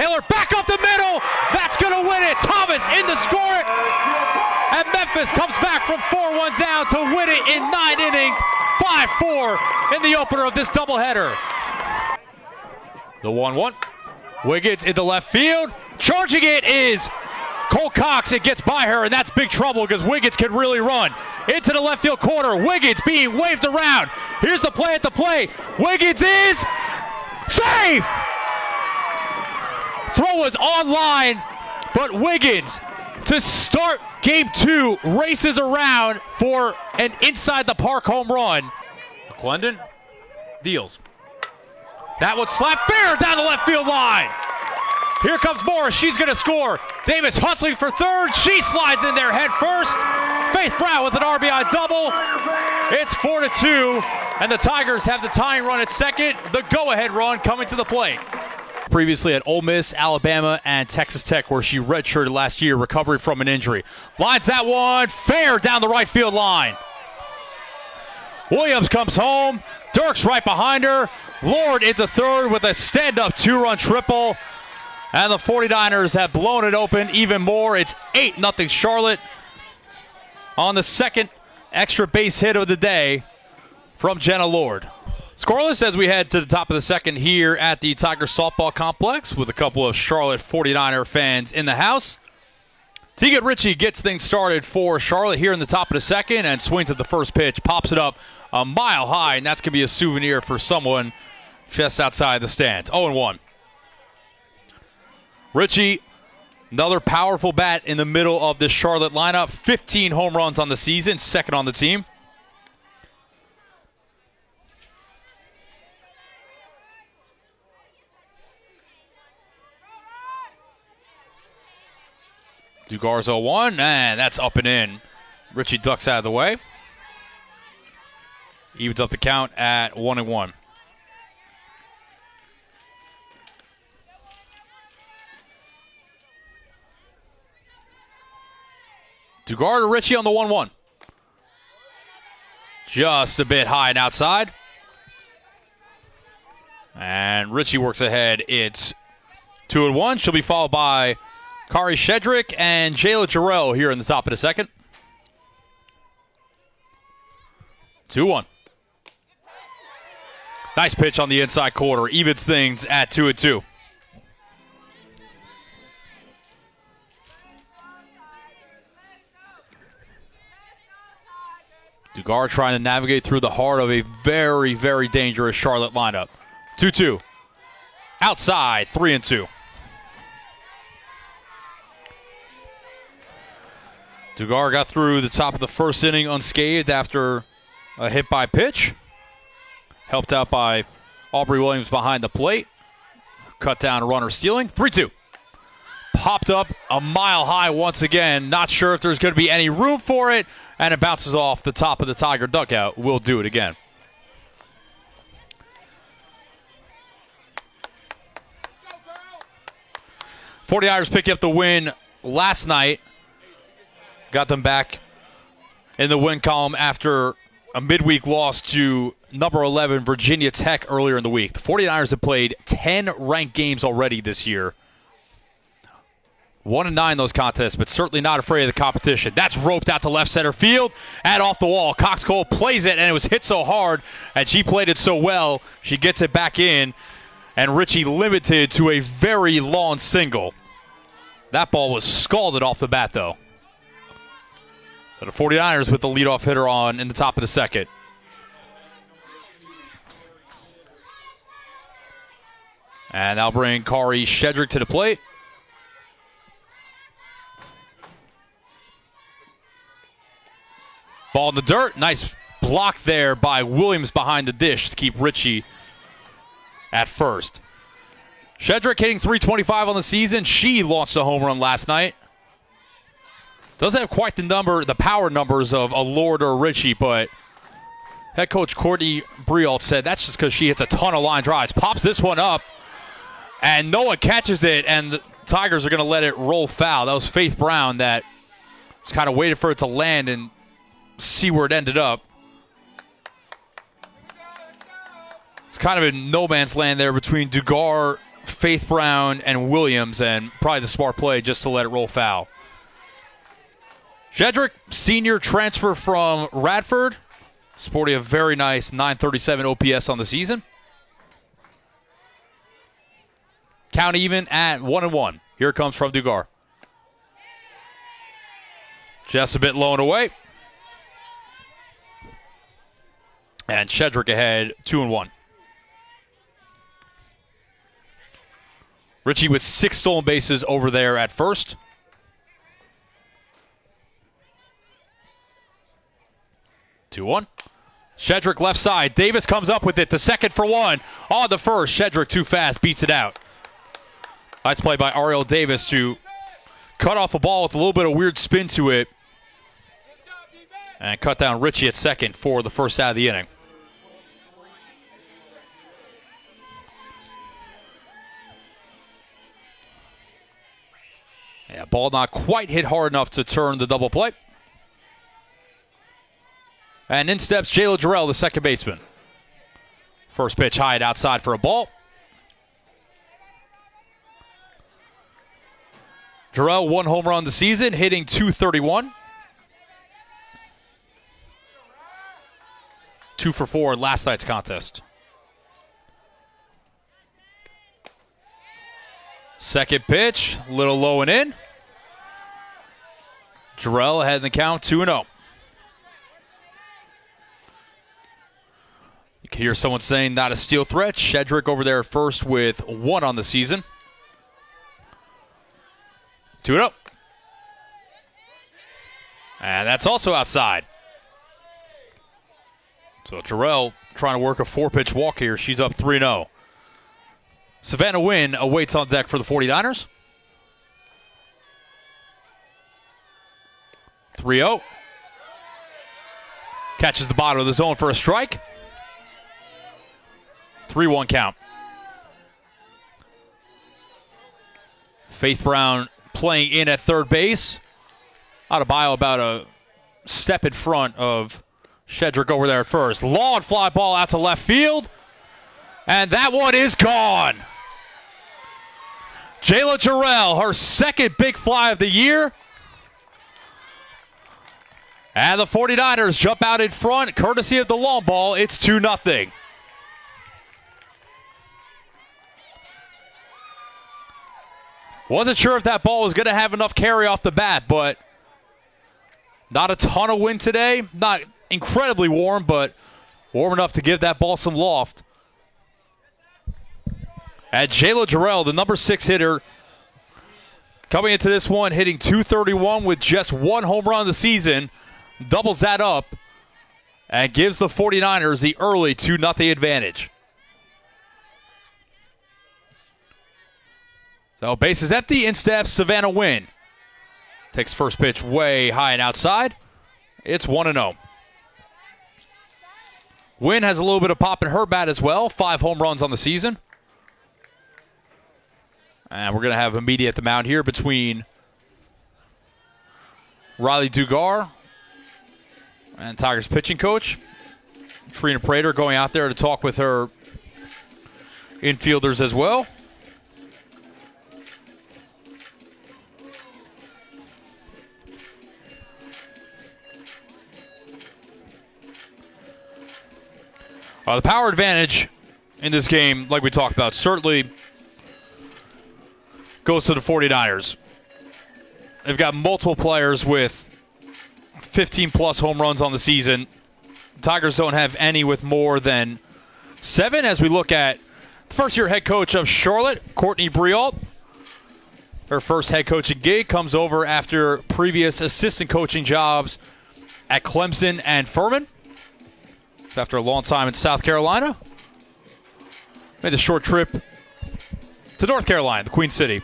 Taylor back up the middle. That's going to win it. Thomas in to score it. And Memphis comes back from 4-1 down to win it in 9 innings. 5-4 in the opener of this doubleheader. The 1-1. Wiggins into left field. Charging it is Cole Cox. It gets by her, and that's big trouble because Wiggins can really run. Into the left field corner. Wiggins being waved around. Here's the play at the plate. Wiggins is safe! Throw was online, but Wiggins, to start game 2, races around for an inside the park home run. McClendon deals. That one slapped fair down the left field line. Here comes Morris. She's going to score. Davis hustling for third. She slides in there head first. Faith Brown with an RBI double. It's 4-2, and the Tigers have the tying run at second. The go-ahead run coming to the plate. Previously at Ole Miss, Alabama, and Texas Tech, where she redshirted last year, recovering from an injury. Lines that one fair down the right field line. Williams comes home. Dirks right behind her. Lord into third with a stand-up 2-run triple. And the 49ers have blown it open even more. It's 8-0 Charlotte on the second extra base hit of the day from Jenna Lord. Scoreless as we head to the top of the second here at the Tiger Softball Complex with a couple of Charlotte 49er fans in the house. Tegan Ritchie gets things started for Charlotte here in the top of the second and swings at the first pitch, pops it up a mile high, and that's going to be a souvenir for someone just outside the stands. 0-1. Ritchie, another powerful bat in the middle of this Charlotte lineup. 15 home runs on the season, second on the team. Dugar's 0-1, and that's up and in. Ritchie ducks out of the way. Evens up the count at 1-1. Dugar to Ritchie on the 1-1. Just a bit high and outside. And Ritchie works ahead. It's 2-1. She'll be followed by Kari Shedrick and Jayla Jarrell here in the top of the second. 2-1. Nice pitch on the inside corner. Evens things at 2-2. Dugar trying to navigate through the heart of a very, very dangerous Charlotte lineup. 2-2. Outside, 3-2. Dugar got through the top of the first inning unscathed after a hit by pitch. Helped out by Aubrey Williams behind the plate. Cut down runner stealing. 3-2. Popped up a mile high once again. Not sure if there's going to be any room for it. And it bounces off the top of the Tiger dugout. We'll do it again. Go, 49ers picking up the win last night. Got them back in the win column after a midweek loss to number 11 Virginia Tech earlier in the week. The 49ers have played 10 ranked games already this year. 1-9 those contests, but certainly not afraid of the competition. That's roped out to left center field and off the wall. Cox Cole plays it, and it was hit so hard, and she played it so well, she gets it back in, and Ritchie limited to a very long single. That ball was scalded off the bat, though. So the 49ers with the leadoff hitter on in the top of the second. And that'll bring Kari Shedrick to the plate. Ball in the dirt. Nice block there by Williams behind the dish to keep Ritchie at first. Shedrick hitting .325 on the season. She launched a home run last night. Doesn't have quite the power numbers of a Lord or Ritchie, but head coach Courtney Brialt said that's just because she hits a ton of line drives. Pops this one up, and no one catches it, and the Tigers are going to let it roll foul. That was Faith Brown that was kind of waited for it to land and see where it ended up. It's kind of in no man's land there between Dugar Faith Brown and Williams, and probably the smart play just to let it roll foul. Shedrick, senior transfer from Radford, sporting a very nice 937 OPS on the season. Count even at 1-1. Here it comes from Dugar. Just a bit low and away. And Shedrick ahead 2-1. Richie with 6 stolen bases over there at first. 2-1. Shedrick left side. Davis comes up with it to second for one. On the first, Shedrick too fast, beats it out. Nice play by Ariel Davis to cut off a ball with a little bit of weird spin to it. And cut down Richie at second for the first out of the inning. Yeah, ball not quite hit hard enough to turn the double play. And in steps Jayla Jarrell, the second baseman. First pitch high and outside for a ball. Jarrell, 1 home run this season, hitting .231. 2 for 4 in last night's contest. Second pitch, a little low and in. Jarrell ahead in the count, 2-0. You can hear someone saying not a steal threat. Shedrick over there first with 1 on the season. 2-0. And that's also outside. So Jarrell trying to work a 4-pitch walk here. She's up 3-0. Savannah Wynn awaits on deck for the 49ers. 3-0. Catches the bottom of the zone for a strike. 3-1 count. Faith Brown playing in at third base. Adebayo about a step in front of Shedrick over there at first. Long fly ball out to left field. And that one is gone. Jayla Jarrell, her second big fly of the year. And the 49ers jump out in front, courtesy of the long ball. It's 2-0. Wasn't sure if that ball was going to have enough carry off the bat, but not a ton of wind today. Not incredibly warm, but warm enough to give that ball some loft. And Jayla Jarrell, the number 6 hitter, coming into this one, hitting .231 with just 1 home run of the season, doubles that up and gives the 49ers the early 2-0 advantage. So base is empty, in steps Savannah Wynn. Takes first pitch way high and outside. It's 1-0. Wynn has a little bit of pop in her bat as well. 5 home runs on the season. And we're going to have a meeting at the mound here between Riley Dugar and Tigers pitching coach. Trina Prater going out there to talk with her infielders as well. The power advantage in this game, like we talked about, certainly goes to the 49ers. They've got multiple players with 15-plus home runs on the season. The Tigers don't have any with more than 7 as we look at the first-year head coach of Charlotte, Courtney Briault. Her first head coaching gig comes over after previous assistant coaching jobs at Clemson and Furman. After a long time in South Carolina. Made the short trip to North Carolina, the Queen City.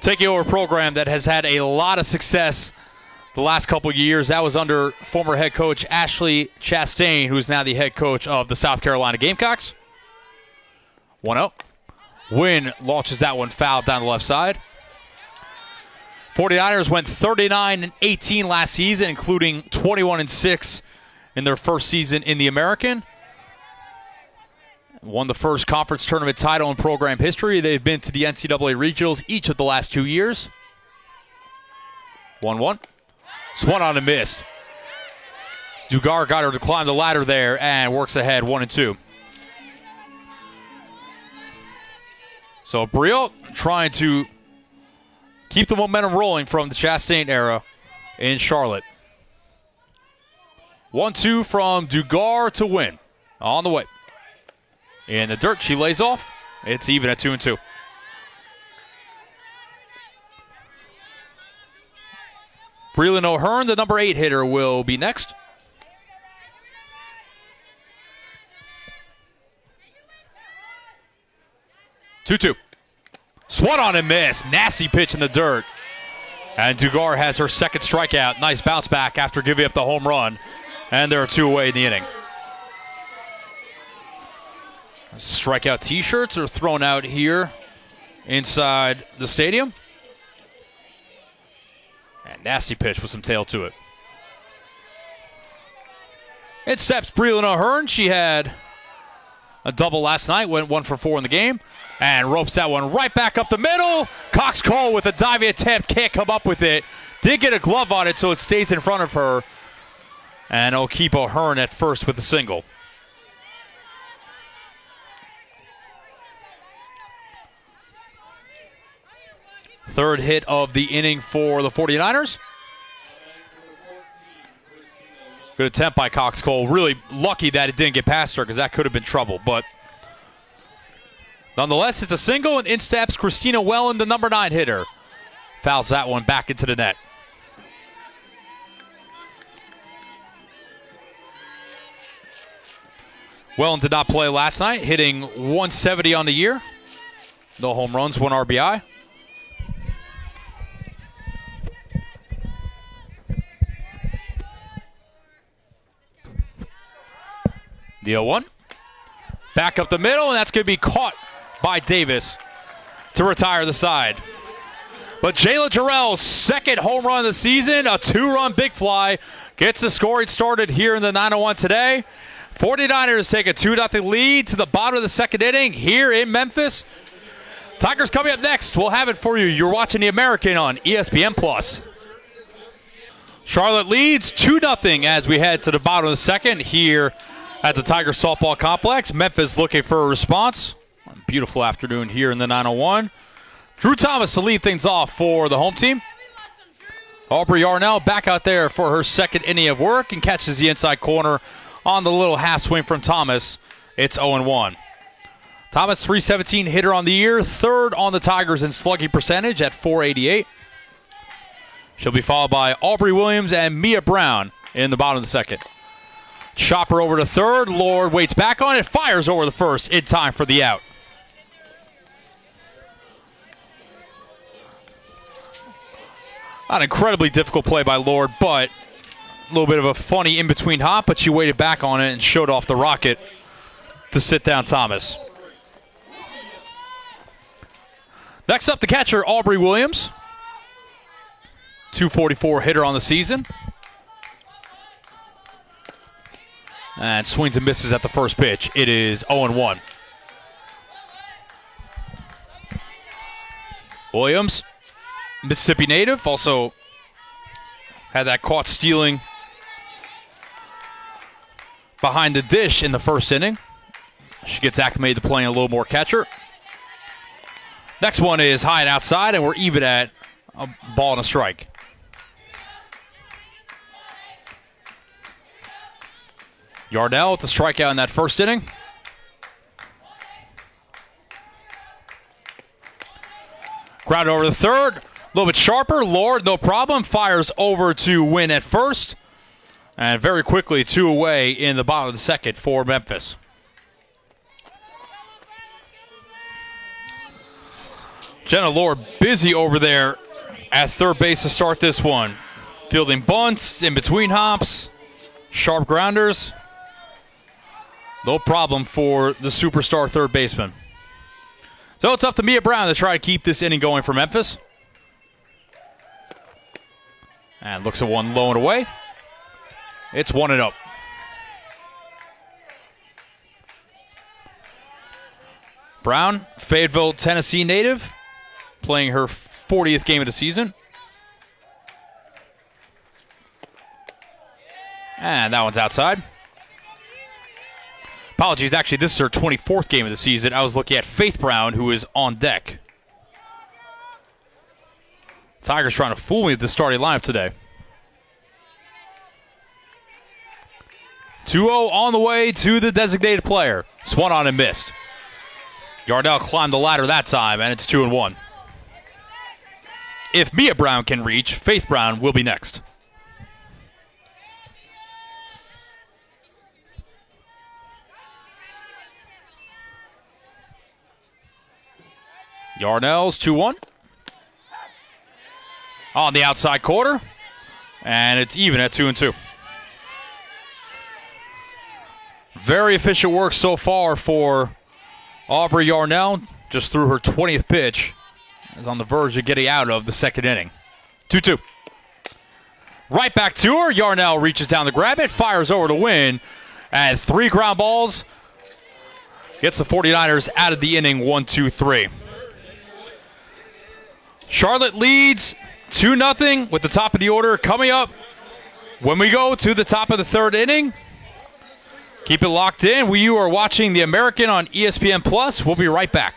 Taking over a program that has had a lot of success the last couple of years. That was under former head coach Ashley Chastain, who is now the head coach of the South Carolina Gamecocks. 1-0. Wynn launches that one foul down the left side. 49ers went 39-18 last season, including 21-6 in their first season in the American. Won the first conference tournament title in program history. They've been to the NCAA regionals each of the last 2 years. 1-1. Swung on and missed. Dugar got her to climb the ladder there and works ahead 1-2. So Brielle trying to keep the momentum rolling from the Chastain era in Charlotte. 1-2 from Dugar to win. On the way. In the dirt, she lays off. It's even at 2-2. Breland O'Hearn, the number 8 hitter, will be next. Two-two. Swat on and miss. Nasty pitch in the dirt. And Dugar has her second strikeout. Nice bounce back after giving up the home run. And there are 2 away in the inning. Strikeout t-shirts are thrown out here inside the stadium. And nasty pitch with some tail to it. It steps Breland O'Hearn. She had a double last night, went 1 for 4 in the game, and ropes that one right back up the middle. Cox Cole with a diving attempt, can't come up with it. Did get a glove on it, so it stays in front of her. And it'll keep O'Hearn at first with a single. Third hit of the inning for the 49ers. Good attempt by Cox Cole. Really lucky that it didn't get past her because that could have been trouble. But nonetheless, it's a single, and in steps Christina Wellen, the number 9 hitter. Fouls that one back into the net. Wellen did not play last night, hitting 170 on the year. No home runs, 1 RBI. The 0-1. Back up the middle, and that's going to be caught by Davis to retire the side. But Jayla Jarrell's second home run of the season, a 2-run big fly, gets the scoring started here in the 901 today. 49ers take a 2-0 lead to the bottom of the second inning here in Memphis. Tigers coming up next. We'll have it for you. You're watching the American on ESPN+. Charlotte leads 2-0 as we head to the bottom of the second here at the Tiger Softball Complex. Memphis looking for a response. Beautiful afternoon here in the 901. Drew Thomas to lead things off for the home team. Aubrey Yarnell back out there for her second inning of work and catches the inside corner on the little half swing from Thomas. It's 0-1. Thomas, .317 hitter on the year, third on the Tigers in slugging percentage at .488. She'll be followed by Aubrey Williams and Mia Brown in the bottom of the second. Chopper over to third. Lord waits back on it, fires over the first in time for the out. An incredibly difficult play by Lord, but a little bit of a funny in-between hop, but she waited back on it and showed off the rocket to sit down Thomas. Next up, the catcher, Aubrey Williams. .244 hitter on the season. And swings and misses at the first pitch. It is 0-1. Williams, Mississippi native, also had that caught stealing behind the dish in the first inning. She gets acclimated to playing a little more catcher. Next one is high and outside, and we're even at a ball and a strike. Yarnell with the strikeout in that first inning. Ground over the third. A little bit sharper. Lord, no problem. Fires over to win at first. And very quickly, 2 away in the bottom of the second for Memphis. Jenna Lord busy over there at third base to start this one. Fielding bunts, in between hops, sharp grounders. No problem for the superstar third baseman. So it's up to Mia Brown to try to keep this inning going for Memphis. And looks at one low and away. It's 1-0. Brown, Fayetteville, Tennessee native, playing her 40th game of the season. And that one's outside. Apologies, actually, this is her 24th game of the season. I was looking at Faith Brown, who is on deck. Tigers trying to fool me with the starting lineup today. 2-0 on the way to the designated player. Swung on and missed. Yarnell climbed the ladder that time, and it's 2-1. If Mia Brown can reach, Faith Brown will be next. Yarnell's 2-1. On the outside quarter. And it's even at 2-2. Very efficient work so far for Aubrey Yarnell. Just threw her 20th pitch. Is on the verge of getting out of the second inning. 2-2. Right back to her. Yarnell reaches down to grab it. Fires over to win. And 3 ground balls. Gets the 49ers out of the inning 1-2-3. Charlotte leads 2-0 with the top of the order coming up when we go to the top of the third inning. Keep it locked in. You are watching The American on ESPN+. We'll be right back.